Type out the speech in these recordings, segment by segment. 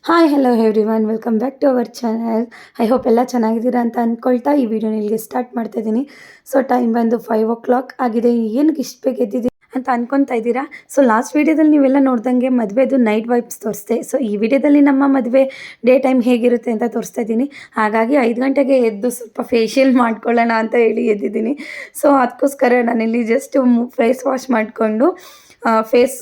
Hi hello everyone welcome back to our channel. I hope ಎಲ್ಲ ಚೆನ್ನಾಗಿದ್ದೀರಾ ಅಂತ ಅಂದ್ಕೊಳ್ತಾ ಈ ವಿಡಿಯೋನ ಇಲ್ಲಿಗೆ ಸ್ಟಾರ್ಟ್ ಮಾಡ್ತಾ ಇದ್ದೀನಿ. ಸೊ ಟೈಮ್ ಬಂದು 5 o'clock ಆಗಿದೆ. ಏನಕ್ಕೆ ಇಷ್ಟು ಬೇಗ ಎದ್ದಿದ್ದೀನಿ ಅಂತ ಅನ್ಕೊತಾ ಇದ್ದೀರಾ. ಸೊ ಲಾಸ್ಟ್ ವೀಡಿಯೋದಲ್ಲಿ ನೀವೆಲ್ಲ ನೋಡ್ದಂಗೆ ಮದುವೆದು ನೈಟ್ ವೈಬ್ಸ್ ತೋರಿಸ್ದೆ. ಸೊ ಈ ವಿಡಿಯೋದಲ್ಲಿ ನಮ್ಮ ಮದುವೆ ಡೇ ಟೈಮ್ ಹೇಗಿರುತ್ತೆ ಅಂತ ತೋರಿಸ್ತಾ ಇದ್ದೀನಿ. ಹಾಗಾಗಿ 5 ಗಂಟೆಗೆ ಎದ್ದು ಸ್ವಲ್ಪ ಫೇಶಿಯಲ್ ಮಾಡ್ಕೊಳ್ಳೋಣ ಅಂತ ಹೇಳಿ ಎದ್ದಿದ್ದೀನಿ. ಸೊ ಅದಕ್ಕೋಸ್ಕರ ನಾನಿಲ್ಲಿ ಜಸ್ಟ್ ಫೇಸ್ ವಾಶ್ ಮಾಡಿಕೊಂಡು ಫೇಸ್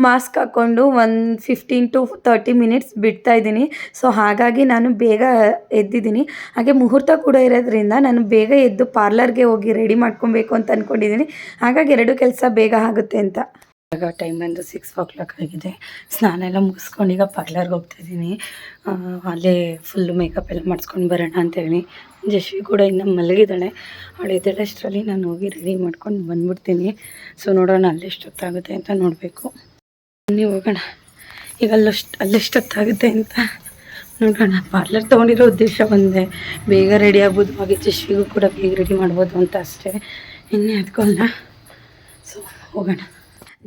ಮಾಸ್ಕ್ ಹಾಕ್ಕೊಂಡು ಒಂದು 15 to 30 ಮಿನಿಟ್ಸ್ ಬಿಡ್ತಾ ಇದ್ದೀನಿ. ಸೊ ಹಾಗಾಗಿ ನಾನು ಬೇಗ ಎದ್ದಿದ್ದೀನಿ. ಹಾಗೆ ಮುಹೂರ್ತ ಕೂಡ ಇರೋದ್ರಿಂದ ನಾನು ಬೇಗ ಎದ್ದು ಪಾರ್ಲರ್ಗೆ ಹೋಗಿ ರೆಡಿ ಮಾಡ್ಕೊಬೇಕು ಅಂತ ಅಂದ್ಕೊಂಡಿದ್ದೀನಿ. ಹಾಗಾಗಿ ಎರಡು ಕೆಲಸ ಬೇಗ ಆಗುತ್ತೆ ಅಂತ. ಇವಾಗ ಟೈಮ್ ಬಂದು 6 o'clock ಆಗಿದೆ. ಸ್ನಾನ ಎಲ್ಲ ಮುಗಿಸ್ಕೊಂಡು ಈಗ ಪಾರ್ಲರ್ಗೆ ಹೋಗ್ತಾಯಿದ್ದೀನಿ. ಅಲ್ಲೇ ಫುಲ್ಲು ಮೇಕಪ್ ಎಲ್ಲ ಮಾಡಿಸ್ಕೊಂಡು ಬರೋಣ ಅಂತೇಳಿ. ಜಶ್ವಿ ಕೂಡ ಇನ್ನು ಮಲಗಿದ್ದಾಳೆ. ಅವಳು ಎದ್ದೇಳಷ್ಟರಲ್ಲಿ ನಾನು ಹೋಗಿ ರೆಡಿ ಮಾಡ್ಕೊಂಡು ಬಂದ್ಬಿಡ್ತೀನಿ. ಸೊ ನೋಡೋಣ ಅಲ್ಲೆಷ್ಟೊತ್ತಾಗುತ್ತೆ ಅಂತ ನೋಡಬೇಕು. ಬನ್ನಿ ಹೋಗೋಣ. ಈಗ ಅಲ್ಲೆಷ್ಟೊತ್ತಾಗುತ್ತೆ ಅಂತ ನೋಡೋಣ. ಪಾರ್ಲರ್ ತೊಗೊಂಡಿರೋ ಉದ್ದೇಶ ಒಂದೇ, ಬೇಗ ರೆಡಿ ಆಗ್ಬೋದು, ಹಾಗೆ ಜಶ್ವಿಗೂ ಕೂಡ ಬೇಗ ರೆಡಿ ಮಾಡ್ಬೋದು ಅಂತ ಅಷ್ಟೇ, ಇನ್ನೇ ಅದಕ್ಕಲ್ಲ. ಸೊ ಹೋಗೋಣ.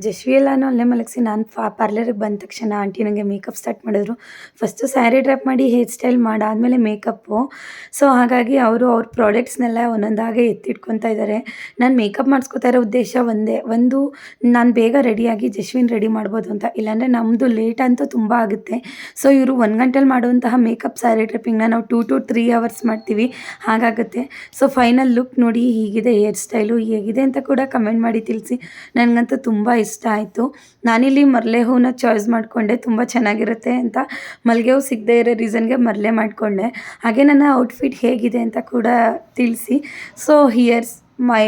ಜಶ್ವಿ ಎಲ್ಲನೂ ಅಲ್ಲೇ ಮಲಗಿಸಿ ನಾನು ಪಾರ್ಲರಿಗೆ ಬಂದ ತಕ್ಷಣ ಆಂಟಿ ನನಗೆ ಮೇಕಪ್ ಸ್ಟಾರ್ಟ್ ಮಾಡಿದ್ರು. ಫಸ್ಟು ಸ್ಯಾರಿ ಡ್ರಾಪ್ ಮಾಡಿ ಹೇರ್ ಸ್ಟೈಲ್ ಮಾಡಾದಮೇಲೆ ಮೇಕಪ್ಪು. ಸೊ ಹಾಗಾಗಿ ಅವರು ಅವ್ರ ಪ್ರಾಡಕ್ಟ್ಸ್ನೆಲ್ಲ ಒಂದೊಂದಾಗೆ ಎತ್ತಿಟ್ಕೊತಾ ಇದ್ದಾರೆ. ನಾನು ಮೇಕಪ್ ಮಾಡಿಸ್ಕೊತಾ ಇರೋ ಉದ್ದೇಶ ಒಂದು ನಾನು ಬೇಗ ರೆಡಿಯಾಗಿ ಜಶ್ವಿನ ರೆಡಿ ಮಾಡ್ಬೋದು ಅಂತ. ಇಲ್ಲಾಂದರೆ ನಮ್ಮದು ಲೇಟ್ ಅಂತೂ ತುಂಬ ಆಗುತ್ತೆ. ಸೊ ಇವರು 1 ಗಂಟೆಲಿ ಮಾಡುವಂತಹ ಮೇಕಪ್ ಸ್ಯಾರಿ ಡ್ರಾಪಿಂಗ್ನ ನಾವು 2 to 3 hours ಮಾಡ್ತೀವಿ, ಹಾಗಾಗುತ್ತೆ. ಸೊ ಫೈನಲ್ ಲುಕ್ ನೋಡಿ ಹೀಗಿದೆ. ಹೇರ್ ಸ್ಟೈಲು ಹೇಗಿದೆ ಅಂತ ಕೂಡ ಕಮೆಂಟ್ ಮಾಡಿ ತಿಳಿಸಿ. ನನಗಂತೂ ತುಂಬ ಇಷ್ಟ ಆಯಿತು. ನಾನಿಲ್ಲಿ ಮರಲೆ ಹೂವನ್ನ ಚಾಯ್ಸ್ ಮಾಡಿಕೊಂಡೆ, ತುಂಬ ಚೆನ್ನಾಗಿರುತ್ತೆ ಅಂತ. ಮಲ್ಲಿಗೆ ಹೂ ಸಿಗದೆ ಇರೋ ರೀಸನ್ಗೆ ಮರಲೆ ಮಾಡಿಕೊಂಡೆ. ಹಾಗೆ ನನ್ನ ಔಟ್ಫಿಟ್ ಹೇಗಿದೆ ಅಂತ ಕೂಡ ತಿಳಿಸಿ. ಸೊ ಹಿಯರ್ಸ್ ಮೈ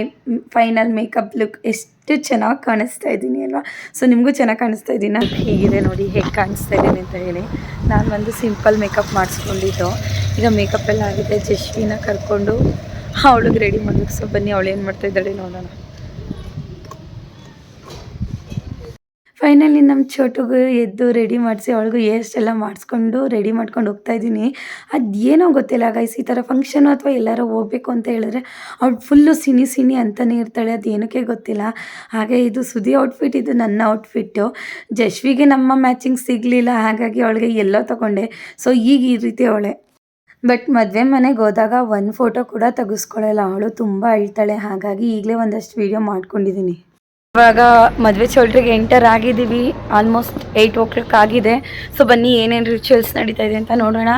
ಫೈನಲ್ ಮೇಕಪ್ ಲುಕ್. ಎಷ್ಟು ಚೆನ್ನಾಗಿ ಕಾಣಿಸ್ತಾ ಇದ್ದೀನಿ ಅಲ್ವಾ. ಸೊ ನಿಮಗೂ ಚೆನ್ನಾಗಿ ಕಾಣಿಸ್ತಾ ಇದ್ದೀನ? ಹೀಗಿದೆ ನೋಡಿ ಹೇಗೆ ಕಾಣಿಸ್ತಾ ಇದ್ದೀನಿ ಅಂತ ಹೇಳಿ. ನಾನು ಒಂದು ಸಿಂಪಲ್ ಮೇಕಪ್ ಮಾಡಿಸ್ಕೊಂಡಿದ್ದು. ಈಗ ಮೇಕಪ್ ಎಲ್ಲ ಆಗಿದೆ. ಜಶ್ವಿನ ಕರ್ಕೊಂಡು ಅವಳಿಗೆ ರೆಡಿ ಮಾಡಬೇಕು. ಸೊ ಬನ್ನಿ ಅವಳು ಏನು ಮಾಡ್ತಾ ಇದ್ದಾಳೆ ನೋಡೋಣ. ಫೈನಲಿ ನಮ್ಮ ಚೋಟುಗೂ ಎದ್ದು ರೆಡಿ ಮಾಡಿಸಿ ಅವಳಿಗೂ ಹೇರ್ ಸ್ಟೈಲೆಲ್ಲ ಮಾಡಿಸ್ಕೊಂಡು ರೆಡಿ ಮಾಡ್ಕೊಂಡು ಹೋಗ್ತಾಯಿದ್ದೀನಿ. ಅದು ಏನೋ ಗೊತ್ತಿಲ್ಲ ಗೈಸ್, ಈ ಥರ ಫಂಕ್ಷನು ಅಥವಾ ಎಲ್ಲಾರು ಹೋಗ್ಬೇಕು ಅಂತ ಹೇಳಿದ್ರೆ ಅವಳು ಫುಲ್ಲು ಸಿನಿ ಅಂತಲೇ ಇರ್ತಾಳೆ, ಅದು ಏನಕ್ಕೆ ಗೊತ್ತಿಲ್ಲ. ಹಾಗೆ ಇದು ಸುದಿ ಔಟ್ಫಿಟ್, ಇದು ನನ್ನ ಔಟ್ಫಿಟ್ಟು. ಜಶ್ವಿಗೆ ನಮ್ಮ ಮ್ಯಾಚಿಂಗ್ ಸಿಗಲಿಲ್ಲ, ಹಾಗಾಗಿ ಅವಳಿಗೆ ಎಲ್ಲೋ ತೊಗೊಂಡೆ. ಸೊ ಈಗ ಈ ರೀತಿ ಅವಳೆ. ಬಟ್ ಮದುವೆ ಮನೆಗೆ ಹೋದಾಗ ಒಂದು ಫೋಟೋ ಕೂಡ ತೆಗೆಸ್ಕೊಳ್ಳಲ್ಲ ಅವಳು, ತುಂಬ ಅಳ್ತಾಳೆ. ಹಾಗಾಗಿ ಈಗಲೇ ಒಂದಷ್ಟು ವೀಡಿಯೋ ಮಾಡ್ಕೊಂಡಿದ್ದೀನಿ. ಇವಾಗ ಮದುವೆ ಚೌಲ್ಟ್ರಿಗೆ ಎಂಟರ್ ಆಗಿದ್ದೀವಿ. ಆಲ್ಮೋಸ್ಟ್ 8 o'clock ಆಗಿದೆ. ಸೊ ಬನ್ನಿ ಏನೇನು ರಿಚುವಲ್ಸ್ ನಡೀತಾ ಇದೆ ಅಂತ ನೋಡೋಣ.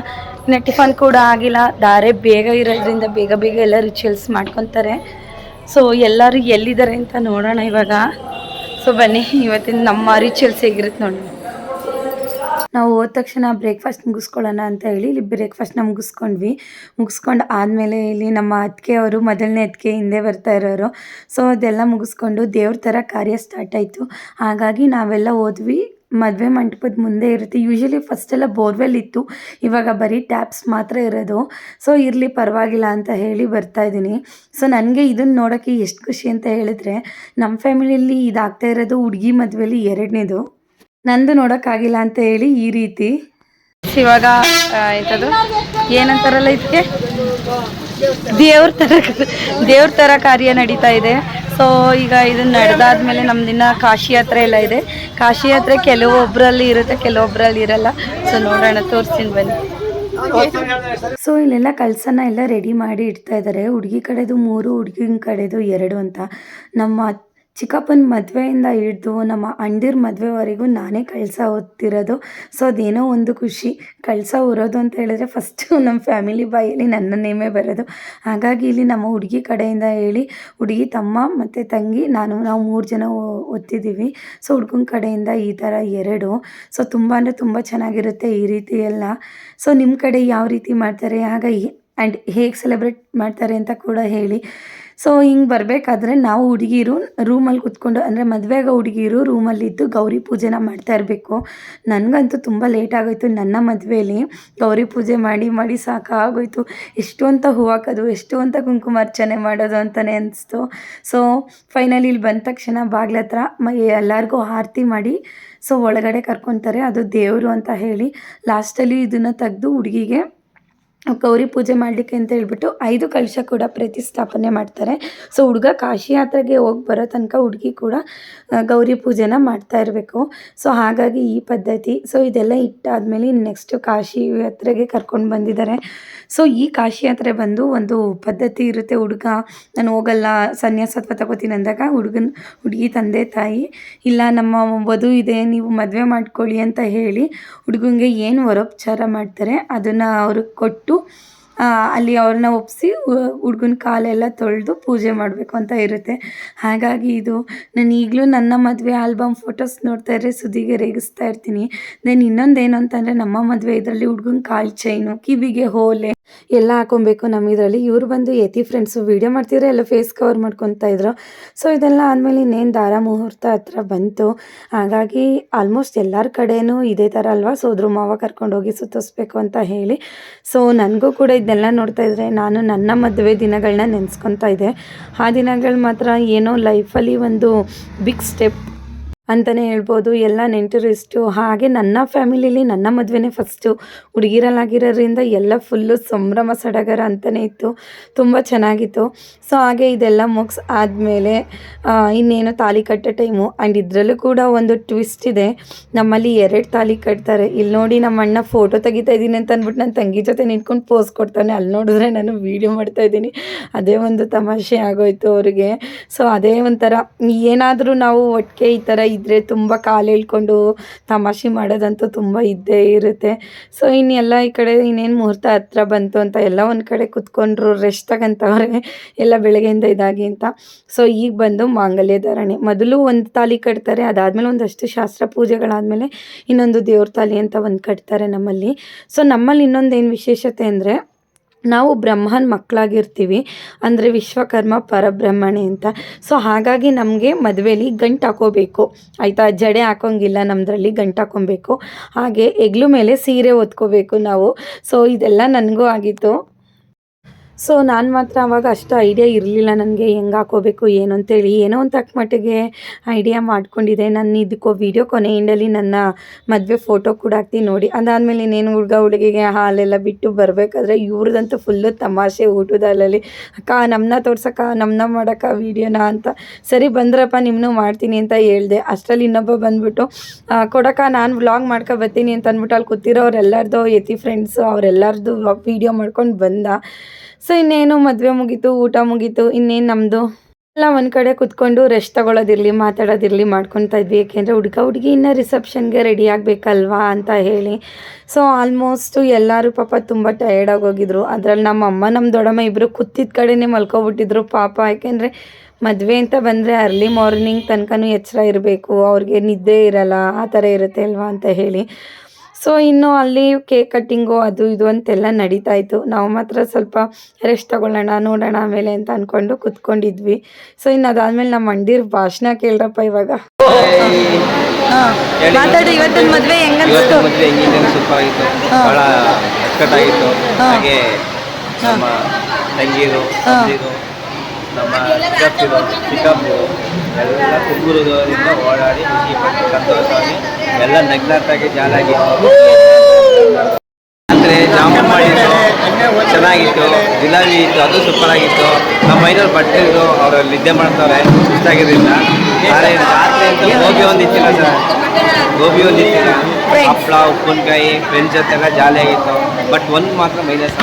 ಇನ್ನು ಟಿಫನ್ ಕೂಡ ಆಗಿಲ್ಲ, ದಾರೆ ಬೇಗ ಇರೋದ್ರಿಂದ ಬೇಗ ಎಲ್ಲ ರಿಚುವಲ್ಸ್ ಮಾಡ್ಕೊತಾರೆ. ಸೊ ಎಲ್ಲರೂ ಎಲ್ಲಿದ್ದಾರೆ ಅಂತ ನೋಡೋಣ ಇವಾಗ. ಸೊ ಬನ್ನಿ ಇವತ್ತಿನ ನಮ್ಮ ರಿಚುವಲ್ಸ್ ಹೇಗಿರುತ್ತೆ ನೋಡೋಣ. ನಾವು ಹೋದ ತಕ್ಷಣ ಬ್ರೇಕ್ಫಾಸ್ಟ್ ಮುಗಿಸ್ಕೊಳ್ಳೋಣ ಅಂತ ಹೇಳಿ ಇಲ್ಲಿ ಬ್ರೇಕ್ಫಾಸ್ಟ್ನ ಮುಗಿಸ್ಕೊಂಡು ಆದಮೇಲೆ ಇಲ್ಲಿ ನಮ್ಮ ಅತ್ತಿಗೆ ಅವರು ಮೊದಲನೇ ಅತ್ತಿಗೆ ಹಿಂದೆ ಬರ್ತಾ ಇರೋರು. ಸೊ ಅದೆಲ್ಲ ಮುಗಿಸ್ಕೊಂಡು ದೇವ್ರ ಥರ ಕಾರ್ಯ ಸ್ಟಾರ್ಟ್ ಆಯಿತು. ಹಾಗಾಗಿ ನಾವೆಲ್ಲ ಹೋದ್ವಿ. ಮದುವೆ ಮಂಟಪದ ಮುಂದೆ ಇರುತ್ತೆ. ಯೂಶ್ವಲಿ ಫಸ್ಟೆಲ್ಲ ಬೋರ್ವೆಲ್ ಇತ್ತು, ಇವಾಗ ಬರೀ ಟ್ಯಾಪ್ಸ್ ಮಾತ್ರ ಇರೋದು. ಸೊ ಇರಲಿ ಪರವಾಗಿಲ್ಲ ಅಂತ ಹೇಳಿ ಬರ್ತಾಯಿದ್ದೀನಿ. ಸೊ ನನಗೆ ಇದನ್ನು ನೋಡೋಕ್ಕೆ ಎಷ್ಟು ಖುಷಿ ಅಂತ ಹೇಳಿದ್ರೆ, ನಮ್ಮ ಫ್ಯಾಮಿಲಿಯಲ್ಲಿ ಇದಾಗ್ತಾ ಇರೋದು ಹುಡುಗಿ ಮದುವೆಲಿ 2ನೇದು. ನಂದು ನೋಡೋಕ್ಕಾಗಿಲ್ಲ ಅಂತ ಹೇಳಿ ಈ ರೀತಿ. ಇವಾಗ ಎಂಥದ್ದು ಏನಂತಾರಲ್ಲ ಇದಕ್ಕೆ, ದೇವ್ರ ಥರ ಕಾರ್ಯ ನಡೀತಾ ಇದೆ. ಸೊ ಈಗ ಇದನ್ನು ನಡೆದಾದ್ಮೇಲೆ ನಮ್ದಿನ್ನ ಕಾಶಿ ಯಾತ್ರೆ ಎಲ್ಲ ಇದೆ. ಕಾಶಿ ಯಾತ್ರೆ ಕೆಲವೊಬ್ಬರಲ್ಲಿ ಇರುತ್ತೆ, ಕೆಲವೊಬ್ಬರಲ್ಲಿ ಇರಲ್ಲ. ಸೊ ನೋಡೋಣ, ತೋರಿಸ್ತೀನಿ ಬನ್ನಿ. ಸೊ ಇಲ್ಲೆಲ್ಲ ಕಳಸನ ಎಲ್ಲ ರೆಡಿ ಮಾಡಿ ಇಡ್ತಾ ಇದ್ದಾರೆ. ಹುಡುಗಿ ಕಡೆದು 3, ಹುಡುಗಿನ ಕಡೆದು 2 ಅಂತ. ನಮ್ಮ ಚಿಕ್ಕಪ್ಪನ ಮದುವೆಯಿಂದ ಹಿಡಿದು ನಮ್ಮ ಅಣ್ಣದಿರ ಮದುವೆವರೆಗೂ ನಾನೇ ಕಳಸ ಹೊತ್ತಿರೋದು. ಸೊ ಅದೇನೋ ಒಂದು ಖುಷಿ. ಕಳಸ ಹೊರೋದು ಅಂತ ಹೇಳಿದ್ರೆ ಫಸ್ಟು ನಮ್ಮ ಫ್ಯಾಮಿಲಿ ಬಾಯಲ್ಲಿ ನನ್ನ ನೇಮೇ ಬರೋದು. ಹಾಗಾಗಿ ಇಲ್ಲಿ ನಮ್ಮ ಹುಡುಗಿ ಕಡೆಯಿಂದ ಹೇಳಿ ಹುಡುಗಿ ತಮ್ಮ ಮತ್ತು ತಂಗಿ ನಾವು 3 ಜನ ಹೊತ್ತಿದ್ದೀವಿ. ಸೊ ಹುಡುಗನ ಕಡೆಯಿಂದ ಈ ಥರ 2. ಸೊ ತುಂಬ ಅಂದರೆ ತುಂಬ ಚೆನ್ನಾಗಿರುತ್ತೆ ಈ ರೀತಿ ಎಲ್ಲ. ಸೊ ನಿಮ್ಮ ಕಡೆ ಯಾವ ರೀತಿ ಮಾಡ್ತಾರೆ, ಹಾಗಾಗಿ ಆ್ಯಂಡ್ ಹೇಗೆ ಸೆಲೆಬ್ರೇಟ್ ಮಾಡ್ತಾರೆ ಅಂತ ಕೂಡ ಹೇಳಿ. ಸೊ ಹಿಂಗೆ ಬರಬೇಕಾದ್ರೆ ನಾವು ಹುಡುಗಿರು ರೂಮಲ್ಲಿ ಕೂತ್ಕೊಂಡು, ಅಂದರೆ ಮದುವೆಗ ಹುಡುಗಿರು ರೂಮಲ್ಲಿದ್ದು ಗೌರಿ ಪೂಜೆನ ಮಾಡ್ತಾ ಇರಬೇಕು. ನನಗಂತೂ ತುಂಬ ಲೇಟ್ ಆಗೋಯ್ತು. ನನ್ನ ಮದುವೆಯಲ್ಲಿ ಗೌರಿ ಪೂಜೆ ಮಾಡಿ ಸಾಕಾಗೋಯ್ತು. ಎಷ್ಟು ಅಂತ ಹೂವು ಹಾಕೋದು, ಎಷ್ಟು ಅಂತ ಕುಂಕುಮಾರ್ಚನೆ ಮಾಡೋದು ಅಂತಲೇ ಅನಿಸ್ತು. ಸೊ ಫೈನಲಿ ಇಲ್ಲಿ ಬಂದ ತಕ್ಷಣ ಬಾಗ್ಲ ಹತ್ರ ಎಲ್ಲರಿಗೂ ಆರತಿ ಮಾಡಿ ಸೊ ಒಳಗಡೆ ಕರ್ಕೊತಾರೆ. ಅದು ದೇವರು ಅಂತ ಹೇಳಿ ಲಾಸ್ಟಲ್ಲಿ ಇದನ್ನು ತೆಗೆದು ಹುಡುಗಿಗೆ ಗೌರಿ ಪೂಜೆ ಮಾಡಲಿಕ್ಕೆ ಅಂತ ಹೇಳ್ಬಿಟ್ಟು 5 ಕಲಶ ಕೂಡ ಪ್ರತಿಷ್ಠಾಪನೆ ಮಾಡ್ತಾರೆ. ಸೊ ಹುಡುಗ ಕಾಶಿ ಯಾತ್ರೆಗೆ ಹೋಗಿ ಬರೋ ತನಕ ಹುಡುಗಿ ಕೂಡ ಗೌರಿ ಪೂಜೆನ ಮಾಡ್ತಾ ಇರಬೇಕು. ಸೊ ಹಾಗಾಗಿ ಈ ಪದ್ಧತಿ. ಸೊ ಇದೆಲ್ಲ ಇಟ್ಟಾದಮೇಲೆ ನೆಕ್ಸ್ಟು ಕಾಶಿ ಯಾತ್ರೆಗೆ ಕರ್ಕೊಂಡು ಬಂದಿದ್ದಾರೆ. ಸೊ ಈ ಕಾಶಿ ಯಾತ್ರೆ ಬಂದು ಒಂದು ಪದ್ಧತಿ ಇರುತ್ತೆ. ಹುಡುಗ ನಾನು ಹೋಗಲ್ಲ ಸನ್ಯಾಸತ್ವ ತಗೋತೀನಿ ಅಂದಾಗ ಹುಡುಗಿ ತಂದೆ ತಾಯಿ ಇಲ್ಲ ನಮ್ಮ ವಧು ಇದೆ ನೀವು ಮದುವೆ ಮಾಡ್ಕೊಳ್ಳಿ ಅಂತ ಹೇಳಿ ಹುಡುಗಂಗೆ ಏನು ವರೋಪಚಾರ ಮಾಡ್ತಾರೆ ಅದನ್ನು ಅವ್ರಿಗೆ ಕೊಟ್ಟು ಅಲ್ಲಿ ಅವ್ರನ್ನ ಒಪ್ಪಿಸಿ ಹುಡುಗನ ಕಾಲೆಲ್ಲ ತೊಳೆದು ಪೂಜೆ ಮಾಡಬೇಕು ಅಂತ ಇರುತ್ತೆ. ಹಾಗಾಗಿ ಇದು ನಾನು ಈಗಲೂ ನನ್ನ ಮದುವೆ ಆಲ್ಬಮ್ ಫೋಟೋಸ್ ನೋಡ್ತಾ ಇದ್ದರೆ ಸುದಿಗೆ ರೇಗಿಸ್ತಾ ಇರ್ತೀನಿ. ದೆನ್ ಇನ್ನೊಂದೇನು ಅಂತಂದರೆ ನಮ್ಮ ಮದುವೆ ಇದರಲ್ಲಿ ಹುಡುಗನ ಕಾಲು ಚೈನು ಕಿವಿಗೆ ಹೋಲೆ ಎಲ್ಲ ಹಾಕೊಬೇಕು ನಮ್ಮ ಇದರಲ್ಲಿ. ಇವ್ರು ಬಂದು ಯತಿ ಫ್ರೆಂಡ್ಸು ವೀಡಿಯೋ ಮಾಡ್ತಿದ್ರೆ ಎಲ್ಲ ಫೇಸ್ ಕವರ್ ಮಾಡ್ಕೊತಾ ಇದ್ರು. ಸೊ ಇದೆಲ್ಲ ಆದಮೇಲೆ ಇನ್ನೇನು ದಾರ ಮುಹೂರ್ತ ಹತ್ರ ಬಂತು. ಹಾಗಾಗಿ ಆಲ್ಮೋಸ್ಟ್ ಎಲ್ಲರ ಕಡೆಯೂ ಇದೇ ಥರ ಅಲ್ವಾ ಸೋದ್ರ ಮಾವ ಕರ್ಕೊಂಡೋಗಿ ಸುತ್ತಿಸ್ಬೇಕು ಅಂತ ಹೇಳಿ. ಸೊ ನನಗೂ ಕೂಡ ಇದನ್ನೆಲ್ಲ ನೋಡ್ತಾ ಇದ್ದರೆ ನಾನು ನನ್ನ ಮದುವೆ ದಿನಗಳನ್ನ ನೆನೆಸ್ಕೊತಾ ಇದ್ದೆ. ಆ ದಿನಗಳು ಮಾತ್ರ ಏನೋ ಲೈಫಲ್ಲಿ ಒಂದು ಬಿಗ್ ಸ್ಟೆಪ್ ಅಂತಲೇ ಹೇಳ್ಬೋದು. ಎಲ್ಲ ನೆಂಟರಿಷ್ಟು ಹಾಗೆ ನನ್ನ ಫ್ಯಾಮಿಲಿಲಿ ನನ್ನ ಮದುವೆನೇ ಫಸ್ಟು ಹುಡುಗಿರಲ್ಲಾಗಿರೋದ್ರಿಂದ ಎಲ್ಲ ಫುಲ್ಲು ಸಂಭ್ರಮ ಸಡಗರ ಅಂತಲೇ ಇತ್ತು. ತುಂಬ ಚೆನ್ನಾಗಿತ್ತು. ಸೊ ಹಾಗೆ ಇದೆಲ್ಲ ಮುಗಿಸ್ ಆದಮೇಲೆ ಇನ್ನೇನು ತಾಳಿ ಕಟ್ಟೋ ಟೈಮು. ಆ್ಯಂಡ್ ಇದರಲ್ಲೂ ಕೂಡ ಒಂದು ಟ್ವಿಸ್ಟ್ ಇದೆ. ನಮ್ಮಲ್ಲಿ 2 ತಾಳಿ ಕಟ್ತಾರೆ. ಇಲ್ಲಿ ನೋಡಿ ನಮ್ಮ ಅಣ್ಣ ಫೋಟೋ ತೆಗಿತಾ ಇದ್ದೀನಿ ಅಂತ ಅಂದ್ಬಿಟ್ಟು ನನ್ನ ತಂಗಿ ಜೊತೆ ನಿಂತ್ಕೊಂಡು ಪೋಸ್ ಕೊಡ್ತಾನೆ. ಅಲ್ಲಿ ನೋಡಿದ್ರೆ ನಾನು ವೀಡಿಯೋ ಮಾಡ್ತಾಯಿದ್ದೀನಿ. ಅದೇ ಒಂದು ತಮಾಷೆ ಆಗೋಯ್ತು ಅವರಿಗೆ. ಸೊ ಅದೇ ಒಂಥರ ಏನಾದರೂ ನಾವು ಒಟ್ಟಿಗೆ ಈ ಥರ ಇದ್ದರೆ ತುಂಬ ಕಾಲು ಎಳ್ಕೊಂಡು ತಮಾಷೆ ಮಾಡೋದಂತೂ ತುಂಬ ಇದ್ದೇ ಇರುತ್ತೆ. ಸೊ ಇನ್ನೆಲ್ಲ ಈ ಕಡೆ ಇನ್ನೇನು ಮುಹೂರ್ತ ಹತ್ರ ಬಂತು ಅಂತ ಎಲ್ಲ ಒಂದು ಕಡೆ ಕುತ್ಕೊಂಡ್ರು ರೆಸ್ಟ್ ತಗೊಂತವ್ರೆ ಎಲ್ಲ ಬೆಳಗ್ಗೆಯಿಂದ ಇದಾಗಿ ಅಂತ. ಸೊ ಈಗ ಬಂದು ಮಾಂಗಲ್ಯ ಧಾರಣೆ. ಮೊದಲು ಒಂದು ತಾಳಿ ಕಟ್ತಾರೆ, ಅದಾದಮೇಲೆ ಒಂದಷ್ಟು ಶಾಸ್ತ್ರ ಪೂಜೆಗಳಾದಮೇಲೆ ಇನ್ನೊಂದು ದೇವ್ರ ತಾಳಿ ಅಂತ ಒಂದು ಕಟ್ತಾರೆ ನಮ್ಮಲ್ಲಿ. ಸೊ ನಮ್ಮಲ್ಲಿ ಇನ್ನೊಂದೇನು ವಿಶೇಷತೆ ಅಂದರೆ ನಾವು ಬ್ರಹ್ಮನ ಮಕ್ಕಳಾಗಿರ್ತೀವಿ, ಅಂದರೆ ವಿಶ್ವಕರ್ಮ ಪರಬ್ರಹ್ಮಣೆ ಅಂತ. ಸೊ ಹಾಗಾಗಿ ನಮಗೆ ಮದುವೆಲಿ ಗಂಟು ಹಾಕೋಬೇಕು ಆಯಿತಾ. ಜಡೆ ಹಾಕೋಂಗಿಲ್ಲ ನಮ್ಮದ್ರಲ್ಲಿ, ಗಂಟು ಹಾಕೊಬೇಕು. ಹಾಗೆ ಹೆಗ್ಲು ಮೇಲೆ ಸೀರೆ ಹೊತ್ಕೋಬೇಕು ನಾವು. ಸೊ ಇದೆಲ್ಲ ನನಗೂ ಆಗಿತ್ತು. ಸೊ ನಾನು ಮಾತ್ರ ಆವಾಗ ಅಷ್ಟು ಐಡಿಯಾ ಇರಲಿಲ್ಲ ನನಗೆ ಹೆಂಗೆ ಹಾಕೋಬೇಕು ಏನು ಅಂತೇಳಿ. ಏನೋ ಒಂದು ತಕ್ಕ ಮಟ್ಟಿಗೆ ಐಡಿಯಾ ಮಾಡ್ಕೊಂಡಿದ್ದೆ. ನಾನು ಇದಕ್ಕೋ ವೀಡಿಯೋ ಕೊನೆ ಎಂಡಲ್ಲಿ ನನ್ನ ಮದುವೆ ಫೋಟೋ ಕೂಡ ಹಾಕ್ತೀನಿ ನೋಡಿ. ಅದಾದಮೇಲೆ ಇನ್ನೇನು ಹುಡುಗಿಗೆ ಹಾಲೆಲ್ಲ ಬಿಟ್ಟು ಬರಬೇಕಾದ್ರೆ ಇವ್ರದಂತೂ ಫುಲ್ಲು ತಮಾಷೆ ಊಟದಲ್ಲಿ. ಅಕ್ಕ ನಮ್ಮನ್ನ ತೋರ್ಸಕ್ಕ ನಮ್ಮನ್ನ ಮಾಡೋಕ್ಕ ವೀಡಿಯೋನ ಅಂತ. ಸರಿ ಬಂದ್ರಪ್ಪ ನಿಮ್ಮನ್ನೂ ಮಾಡ್ತೀನಿ ಅಂತ ಹೇಳಿದೆ. ಅಷ್ಟರಲ್ಲಿ ಇನ್ನೊಬ್ಬ ಬಂದುಬಿಟ್ಟು ಕೊಡಕ್ಕ ನಾನು ವ್ಲಾಗ್ ಮಾಡ್ಕೊ ಬರ್ತೀನಿ ಅಂತ ಅಂದ್ಬಿಟ್ಟು ಅಲ್ಲಿ ಕೂತಿರೋರೆಲ್ಲರದು ಯತಿ ಫ್ರೆಂಡ್ಸು ಅವರೆಲ್ಲರದು ವೀಡಿಯೋ ಮಾಡ್ಕೊಂಡು ಬಂದ. ಸೊ ಇನ್ನೇನು ಮದುವೆ ಮುಗೀತು, ಊಟ ಮುಗೀತು. ಇನ್ನೇನು ನಮ್ಮದು ಎಲ್ಲ ಒಂದು ಕಡೆ ಕುತ್ಕೊಂಡು ರೆಸ್ಟ್ ತೊಗೊಳೋದಿರಲಿ ಮಾತಾಡೋದಿರಲಿ ಮಾಡ್ಕೊತಾ ಇದ್ವಿ. ಏಕೆಂದರೆ ಹುಡುಗಿ ಇನ್ನೂ ರಿಸೆಪ್ಷನ್ಗೆ ರೆಡಿ ಆಗಬೇಕಲ್ವಾ ಅಂತ ಹೇಳಿ. ಸೊ ಆಲ್ಮೋಸ್ಟು ಎಲ್ಲರೂ ಪಾಪ ತುಂಬ ಟಯರ್ಡಾಗಿ ಹೋಗಿದ್ರು. ಅದರಲ್ಲಿ ನಮ್ಮ ದೊಡ್ಡಮ್ಮ ಇಬ್ಬರು ಕೂತಿದ್ದ ಕಡೆನೇ ಮಲ್ಕೊಬಿಟ್ಟಿದ್ರು ಪಾಪ. ಯಾಕೆಂದರೆ ಮದುವೆ ಅಂತ ಬಂದರೆ ಅರ್ಲಿ ಮಾರ್ನಿಂಗ್ ತನಕನೂ ಎಚ್ಚರ ಇರಬೇಕು, ಅವ್ರಿಗೆ ನಿದ್ದೆ ಇರಲ್ಲ, ಆ ಥರ ಇರುತ್ತೆ ಅಲ್ವಾ ಅಂತ ಹೇಳಿ. ಸೊ ಇನ್ನು ಅಲ್ಲಿ ಕೇಕ್ ಕಟ್ಟಿಂಗು ಅದು ಇದು ಅಂತೆಲ್ಲ ನಡೀತಾ ಇತ್ತು. ನಾವು ಮಾತ್ರ ಸ್ವಲ್ಪ ರೆಸ್ಟ್ ತಗೊಳ್ಳೋಣ ನೋಡೋಣ ಆಮೇಲೆ ಅಂತ ಅಂದ್ಕೊಂಡು ಕುತ್ಕೊಂಡಿದ್ವಿ. ಸೊ ಇನ್ನು ಅದಾದಮೇಲೆ ನಮ್ಮ ಮಂದಿರ ಭಾಷಣ ಕೇಳ್ರಪ್ಪ ಇವಾಗ. ಮಾತಾಡಿ ಇವತ್ತಿನ ಮದುವೆ ಹೆಂಗನ್ನಿಸ್ತು? ಮದುವೆ ಹೆಂಗಿತ್ತು? ಸೂಪರ್ ಆಗಿತ್ತು, ಭಾಳ ಅಚ್ಚುಕಟ್ಟಾಗಿತ್ತು. ಹಾಗೆ ನಮ್ಮ ತಂಗಿರು ನಮ್ಮ ಚಿಕ್ಕಪ್ಪರು ಎಲ್ಲ ಕುಗ್ಗುರುದರಿಂದ ಓಡಾಡಿ ಖುಷಿ ಪಟ್ಟು ಸಂತೋಷವಾಗಿ ಎಲ್ಲ ನಗ್ನತ್ತಾಗಿ ಜಾಲಾಗಿತ್ತು. ಅಂದರೆ ಜಾಮೂನ್ ಮಾಡಿದ್ದು ಚೆನ್ನಾಗಿತ್ತು, ಜಿಲಾಬಿ ಇತ್ತು, ಅದು ಸೂಪರ್ ಆಗಿತ್ತು. ನಮ್ಮ ಮೈನವ್ರು ಬಟ್ಟೆ ಇದ್ದು ಅವರು ನಿದ್ದೆ ಮಾಡ್ತಾರೆ ಸುಸ್ತಾಗಿದ್ದರಿಂದ. ಆದರೆ ರಾತ್ರಿ ಅಂತ ಗೋಬಿ ಒಂದಿತ್ತಿಲ್ಲ ಸರ್, ಗೋಬಿ ಒಂದಿತ್ತಿಲ್ಲ, ಹಪ್ಪಳ ಉಪ್ಪಿನಕಾಯಿ ಫ್ರೆಂಡ್ಸ್ ಜೊತೆಲ್ಲ ಜಾಲಿಯಾಗಿತ್ತು. ಬಟ್ ಒಂದು ಮಾತ್ರ ಮೈನಸ್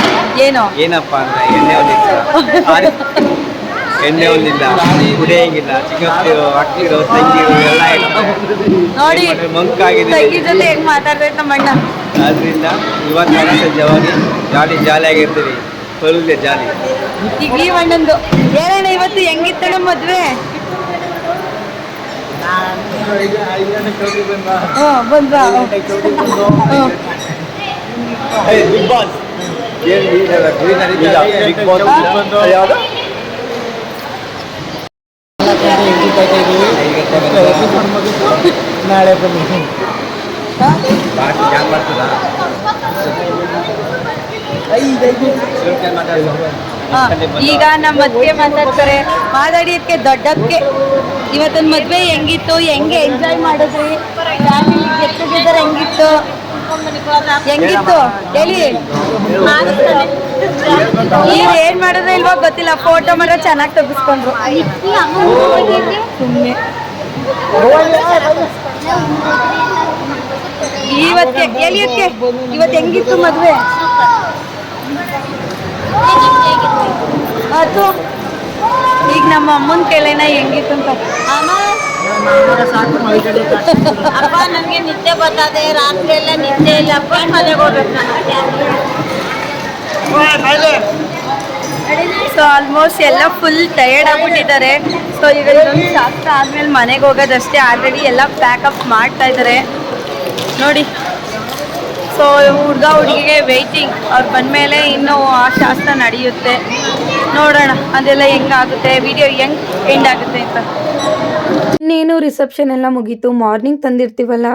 ಏನಪ್ಪ ಅಂದರೆ ಎಣ್ಣೆ ಒಂದಿತ್ತು, ಎಣ್ಣೆ ಒಂದಿಲ್ಲ, ಕುಡಿಯಂಗಿಲ್ಲ. ಚಿಕ್ಕಪ್ಪರು ಅಕ್ಕಿರು ತಂಗಿರು ಎಲ್ಲ ನೋಡಿ ಮಂಕಾಗಿದೆ. ಆದ್ರಿಂದ ಇವತ್ತು ಸಂಜೆವಾಗಿ ಜಾಲಿಯಾಗಿರ್ತೀವಿ, ಫುಲ್ ಜಾಲಿ. ಈಗ ಈ ಅಣ್ಣಂದು ಏನಣ್ಣ ಇವತ್ತು ಹೆಂಗಿತ್ತಣ್ಣ ಮದುವೆ? ಬಂದ್ರಾ? ಬಿಗ್ ಬಾಸ್ ಯಾವುದು ನಾಳೆ ಬನ್ನಿ. ಈಗ ನಮ್ಮ ಮದ್ವೆ ಮಾತಾಡ್ತಾರೆ. ಮಾತಾಡಿದಕ್ಕೆ ದೊಡ್ಡಕ್ಕೆ ಇವತ್ತೊಂದು ಮದ್ವೆ ಹೆಂಗಿತ್ತು, ಹೆಂಗೆ ಎಂಜಾಯ್ ಮಾಡಿದ್ರಿ, ಫ್ಯಾಮಿಲಿ ಗೆಟ್ ಟುಗೆದರ್ ಹೆಂಗಿತ್ತು, ಹೆಂಗಿತ್ತು ಹೇಳಿ. ನೀವ್ ಏನ್ ಮಾಡಿದ್ರೆ ಇಲ್ವೋ ಗೊತ್ತಿಲ್ಲ, ಫೋಟೋ ಮಾತ್ರ ಚೆನ್ನಾಗಿ ತೆಗಿಸ್ಕೊಂಡ್ರು. ಸುಮ್ಮನೆ ಇವತ್ತೆ ಎಲಿಯಕ್ಕೆ ಇವತ್ತು ಹೆಂಗಿತ್ತು ಮದ್ವೆ? ಅದು ಈಗ ನಮ್ಮ ಅಮ್ಮನ ಕೇಳೋಣ ಹೆಂಗಿತ್ತು ಅಂತ. ಅಪ್ಪ ನನಗೆ ನಿದ್ದೆ ಬರ್ತದೆ, ರಾತ್ರಿ ಎಲ್ಲ ನಿದ್ದೆ ಇಲ್ಲ ಅಪ್ಪ, ಮನೆಗೆ ಹೋಗ್ಬೇಕು ಸೊ ಆಲ್ಮೋಸ್ಟ್ ಎಲ್ಲ ಫುಲ್ ಟಯರ್ಡ್ ಆಗ್ಬಿಟ್ಟಿದ್ದಾರೆ. ಸೊ ಈಗ ಇದೊಂದು ಶಾಸ್ತ್ರ ಆದ್ಮೇಲೆ ಮನೆಗೆ ಹೋಗೋದಷ್ಟೇ. ಆಲ್ರೆಡಿ ಎಲ್ಲ ಪ್ಯಾಕಪ್ ಮಾಡ್ತಾ ಇದ್ದಾರೆ ನೋಡಿ. ಸೊ ಹುಡುಗ ಹುಡುಗಿಗೆ ವೆಯ್ಟಿಂಗ್, ಅವ್ರು ಬಂದಮೇಲೆ ಇನ್ನೂ ಆ ಶಾಸ್ತ್ರ ನಡೆಯುತ್ತೆ. ನೋಡೋಣ ಅದೆಲ್ಲ ಹೆಂಗಾಗುತ್ತೆ, ವಿಡಿಯೋ ಹೆಂಗೆ ಎಂಡ್ ಆಗುತ್ತೆ ಅಂತ. ಇನ್ನೇನು ರಿಸೆಪ್ಷನ್ ಎಲ್ಲ ಮುಗೀತು. ಮಾರ್ನಿಂಗ್ ತಂದಿರ್ತೀವಲ್ಲ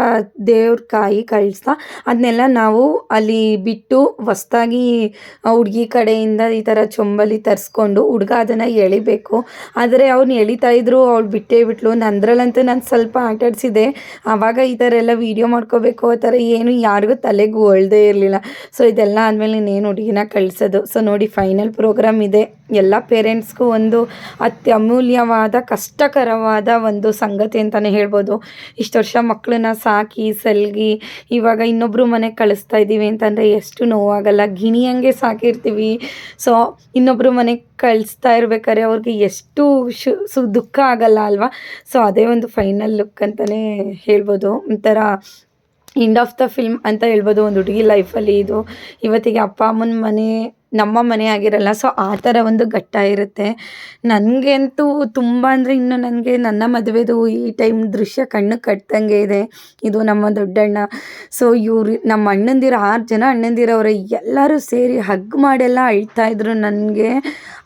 ದೇವ್ರ ಕಾಯಿ ಕಳಿಸ್ತ, ಅದನ್ನೆಲ್ಲ ನಾವು ಅಲ್ಲಿ ಬಿಟ್ಟು ಹೊಸ್ದಾಗಿ ಹುಡುಗಿ ಕಡೆಯಿಂದ ಈ ಥರ ಚೊಂಬಲಿ ತರಿಸ್ಕೊಂಡು ಹುಡುಗ ಅದನ್ನು ಎಳಿಬೇಕು. ಆದರೆ ಅವ್ನು ಎಳಿತಾ ಇದ್ರು, ಅವಳು ಬಿಟ್ಟೇ ಬಿಟ್ಲು. ನಂದ್ರಲ್ಲಂತೂ ನಾನು ಸ್ವಲ್ಪ ಆಟಾಡಿಸಿದೆ. ಆವಾಗ ಈ ಥರ ಎಲ್ಲ ವೀಡಿಯೋ ಮಾಡ್ಕೋಬೇಕು ಆ ಥರ ಏನು ಯಾರಿಗೂ ತಲೆಗೂ ಒಳ್ದೇ ಇರಲಿಲ್ಲ. ಸೊ ಇದೆಲ್ಲ ಆದಮೇಲೆ ಇನ್ನೇನು ಹುಡುಗಿನ ಕಳಿಸೋದು. ಸೊ ನೋಡಿ ಫೈನಲ್ ಪ್ರೋಗ್ರಾಮ್ ಇದೆ. ಎಲ್ಲ ಪೇರೆಂಟ್ಸ್ಗೂ ಒಂದು ಅತ್ಯಮೂಲ್ಯವಾದ ಕಷ್ಟಕರವಾದ ಒಂದು ಸಂಗತಿ ಅಂತಲೇ ಹೇಳ್ಬೋದು. ಇಷ್ಟು ವರ್ಷ ಮಕ್ಕಳನ್ನ ಸಾಕಿ ಸಲ್ಗಿ ಇವಾಗ ಇನ್ನೊಬ್ಬರು ಮನೆಗೆ ಕಳಿಸ್ತಾ ಇದ್ದೀವಿ ಅಂತಂದರೆ ಎಷ್ಟು ನೋವಾಗಲ್ಲ. ಗಿಣಿಯಂಗೆ ಸಾಕಿರ್ತೀವಿ. ಸೊ ಇನ್ನೊಬ್ಬರು ಮನೆಗೆ ಕಳಿಸ್ತಾ ಇರ್ಬೇಕಾದ್ರೆ ಅವ್ರಿಗೆ ಎಷ್ಟು ದುಃಖ ಆಗಲ್ಲ ಅಲ್ವಾ. ಸೊ ಅದೇ ಒಂದು ಫೈನಲ್ ಲುಕ್ ಅಂತಲೇ ಹೇಳ್ಬೋದು. ಒಂಥರ ಎಂಡ್ ಆಫ್ ದ ಫಿಲ್ಮ್ ಅಂತ ಹೇಳ್ಬೋದು ಒಂದು ಹುಡುಗಿ ಲೈಫಲ್ಲಿ. ಇದು ಇವತ್ತಿಗೆ ಅಪ್ಪ ಅಮ್ಮನ ಮನೆ ನಮ್ಮ ಮನೆ ಆಗಿರಲ್ಲ. ಸೊ ಆ ಥರ ಒಂದು ಘಟ್ಟ ಇರುತ್ತೆ. ನನಗಂತೂ ತುಂಬ ಅಂದರೆ ಇನ್ನು ನನಗೆ ನನ್ನ ಮದುವೆದು ಈ ಟೈಮ್ ದೃಶ್ಯ ಕಣ್ಣು ಕಟ್ಟಂಗೆ ಇದೆ. ಇದು ನಮ್ಮ ದೊಡ್ಡಣ್ಣ. ಸೊ ಇವ್ರು ನಮ್ಮ ಅಣ್ಣಂದಿರು 6 ಜನ ಅಣ್ಣಂದಿರವ್ರೆ. ಎಲ್ಲರೂ ಸೇರಿ ಹಗ್ ಮಾಡೆಲ್ಲ ಅಳ್ತಾಯಿದ್ರು. ನನಗೆ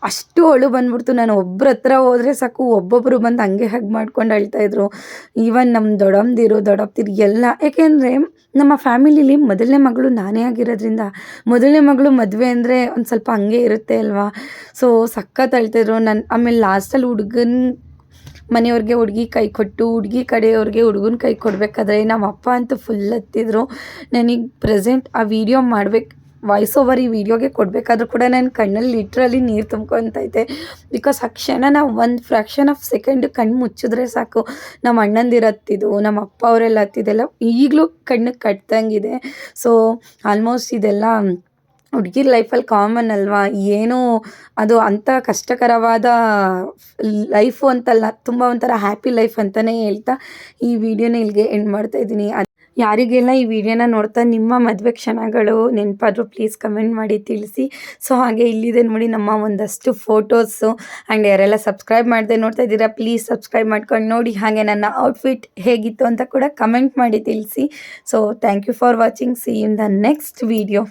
ಅಷ್ಟು ಅಳು ಬಂದ್ಬಿಡ್ತು. ನಾನು ಒಬ್ಬರ ಹತ್ರ ಹೋದರೆ ಸಾಕು ಒಬ್ಬೊಬ್ಬರು ಬಂದು ಹಂಗೆ ಹಗ್ ಮಾಡ್ಕೊಂಡು ಅಳ್ತಾಯಿದ್ರು. ಈವನ್ ನಮ್ಮ ದೊಡ್ಡಪ್ಪದಿರು ಎಲ್ಲ. ಯಾಕೆಂದರೆ ನಮ್ಮ ಫ್ಯಾಮಿಲಿಲಿ ಮೊದಲನೇ ಮಗಳು ನಾನೇ ಆಗಿರೋದ್ರಿಂದ ಮೊದಲನೇ ಮಗಳು ಮದುವೆ ಅಂದರೆ ಒಂದು ಸ್ವಲ್ಪ ಹಂಗೆ ಇರುತ್ತೆ ಅಲ್ವಾ. ಸೊ ಸಖತ್ ಅಳ್ತಾಯಿದ್ರು. ಆಮೇಲೆ ಲಾಸ್ಟಲ್ಲಿ ಹುಡುಗನ ಮನೆಯವ್ರಿಗೆ ಹುಡುಗಿ ಕೈ ಕೊಟ್ಟು ಹುಡುಗಿ ಕಡೆಯವ್ರಿಗೆ ಹುಡುಗನ ಕೈ ಕೊಡಬೇಕಾದ್ರೆ ನಮ್ಮ ಅಪ್ಪ ಅಂತೂ ಫುಲ್ ಹತ್ತಿದ್ರು. ನನಗೆ ಪ್ರೆಸೆಂಟ್ ಆ ವಿಡಿಯೋ ಮಾಡಬೇಕು, ವಾಯ್ಸ್ ಓವರ್ ಈ ವಿಡಿಯೋಗೆ ಕೊಡಬೇಕಾದ್ರೂ ಕೂಡ ನನ್ನ ಕಣ್ಣಲ್ಲಿ ಲಿಟ್ರಲಿ ನೀರು ತುಂಬ್ಕೊತೈತೆ. ಬಿಕಾಸ್ ಆ ಕ್ಷಣ ನಾವು ಒಂದು ಫ್ರ್ಯಾಕ್ಷನ್ ಆಫ್ ಸೆಕೆಂಡ್ ಕಣ್ಣು ಮುಚ್ಚಿದ್ರೆ ಸಾಕು ನಮ್ಮ ಅಣ್ಣಂದಿರು ಹತ್ತಿದ್ದು, ನಮ್ಮ ಅಪ್ಪ ಅವರೆಲ್ಲ ಹತ್ತಿದ್ದೆಲ್ಲ ಈಗಲೂ ಕಣ್ಣಿಗೆ ಕಟ್ದಂಗಿದೆ. ಸೊ ಆಲ್ಮೋಸ್ಟ್ ಇದೆಲ್ಲ ಹುಡುಗಿರ ಲೈಫಲ್ಲಿ ಕಾಮನ್ ಅಲ್ವಾ. ಏನೂ ಅದು ಅಂಥ ಕಷ್ಟಕರವಾದ ಲೈಫು ಅಂತಲ್ಲ, ತುಂಬ ಒಂಥರ ಹ್ಯಾಪಿ ಲೈಫ್ ಅಂತಲೇ ಹೇಳ್ತಾ ಈ ವಿಡಿಯೋನ ಇಲ್ಲಿಗೆ ಎಂಡ್ ಮಾಡ್ತಾಯಿದ್ದೀನಿ. ಯಾರಿಗೆಲ್ಲ ಈ ವಿಡಿಯೋನ ನೋಡ್ತಾ ನಿಮ್ಮ ಮದುವೆ ಕ್ಷಣಗಳು ನೆನಪಾದರೂ ಪ್ಲೀಸ್ ಕಮೆಂಟ್ ಮಾಡಿ ತಿಳಿಸಿ. ಸೊ ಹಾಗೆ ಇಲ್ಲಿದೆ ನೋಡಿ ನಮ್ಮ ಒಂದಷ್ಟು ಫೋಟೋಸು. ಆ್ಯಂಡ್ ಯಾರೆಲ್ಲ ಸಬ್ಸ್ಕ್ರೈಬ್ ಮಾಡದೆ ನೋಡ್ತಾ ಇದ್ದೀರಾ ಪ್ಲೀಸ್ ಸಬ್ಸ್ಕ್ರೈಬ್ ಮಾಡ್ಕೊಂಡು ನೋಡಿ. ಹಾಗೆ ನನ್ನ ಔಟ್ಫಿಟ್ ಹೇಗಿತ್ತು ಅಂತ ಕೂಡ ಕಮೆಂಟ್ ಮಾಡಿ ತಿಳಿಸಿ. So thank you for watching. See in the next video.